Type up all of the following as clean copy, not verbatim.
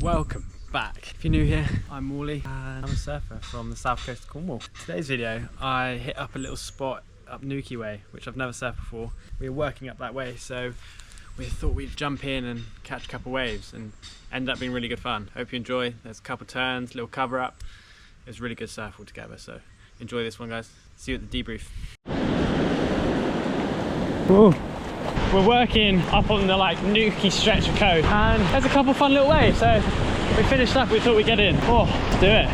Welcome back. If you're new here, I'm Wally and I'm a surfer from the south coast of Cornwall. Today's video, I hit up a little spot up Newquay Way, which I've never surfed before. We were working up that way, so we thought we'd jump in and catch a couple waves, and ended up being really good fun. Hope you enjoy. There's a couple turns, little cover up. It was really good surf altogether, so enjoy this one, guys. See you at the debrief. Whoa. We're working up on the Newquay stretch of coast, and there's a couple fun little waves, so we finished up, we thought we'd get in. Oh, let's do it.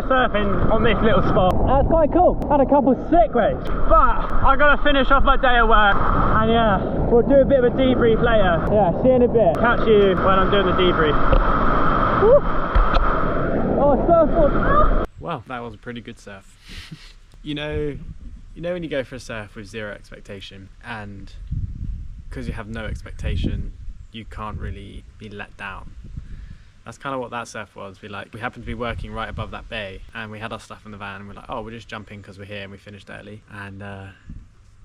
hour surfing on this little spot. That's quite cool. Had a couple sick waves. But I gotta finish off my day at work. And yeah, we'll do a bit of a debrief later. Yeah, see you in a bit. Catch you when I'm doing the debrief. Woo! Oh, surfboard. Well, that was a pretty good surf. You know when you go for a surf with zero expectation, and because you have no expectation, you can't really be let down. That's kind of what that surf was. We happened to be working right above that bay, and we had our stuff in the van, and we're like, oh, we're just jumping because we're here, and we finished early. And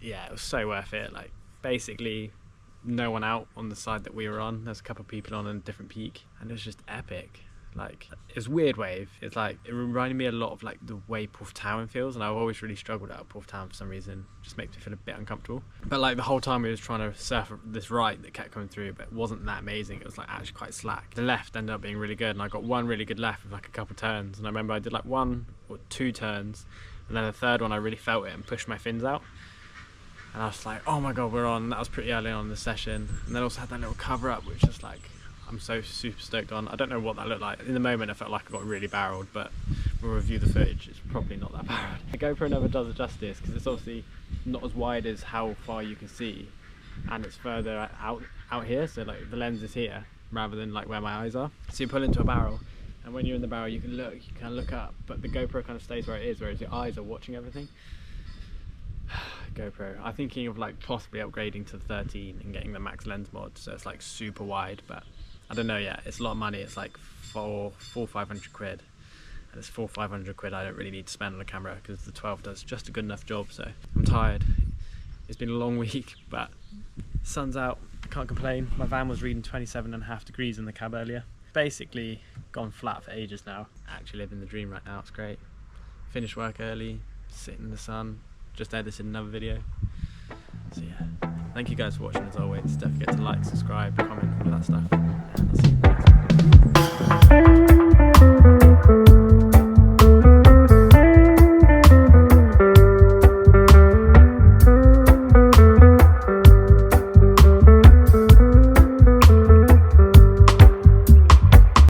yeah, it was so worth it. Like, basically no one out on the side that we were on. There's a couple of people on a different peak, and it was just epic. Like, it was a weird wave. It's like, it reminded me a lot of like the way Porthtowan feels, and I've always really struggled out of Porthtowan for some reason. It just makes me feel a bit uncomfortable. But like the whole time we was trying to surf this right that kept coming through, but it wasn't that amazing. It was like actually quite slack. The left ended up being really good, and I got one really good left with like a couple turns, and I remember I did like 1 or 2 turns, and then the third one I really felt it and pushed my fins out. And I was like, oh my god, we're on. That was pretty early on in the session. And then also had that little cover up, which is like, I'm so super stoked on. I don't know what that looked like. In the moment I felt like I got really barreled, but we'll review the footage. It's probably not that bad. The GoPro never does it justice, because it's obviously not as wide as how far you can see, and it's further out here, so like the lens is here rather than like where my eyes are. So you pull into a barrel, and when you're in the barrel you can kind of look up, but the GoPro kind of stays where it is, whereas your eyes are watching everything. GoPro. I'm thinking of like possibly upgrading to the 13 and getting the max lens mod, so it's like super wide, but I don't know yet. It's a lot of money. It's like 500 quid, and it's 500 quid I don't really need to spend on a camera, because the 12 does just a good enough job. So I'm tired. It's been a long week, but sun's out, can't complain. My van was reading 27.5 degrees in the cab earlier. Basically gone flat for ages now. Actually living the dream right now. It's great. Finished work early, sitting in the sun, just edited another video. So yeah, thank you guys for watching as always. Don't forget to like, subscribe, comment, all that stuff. And I'll see you next time.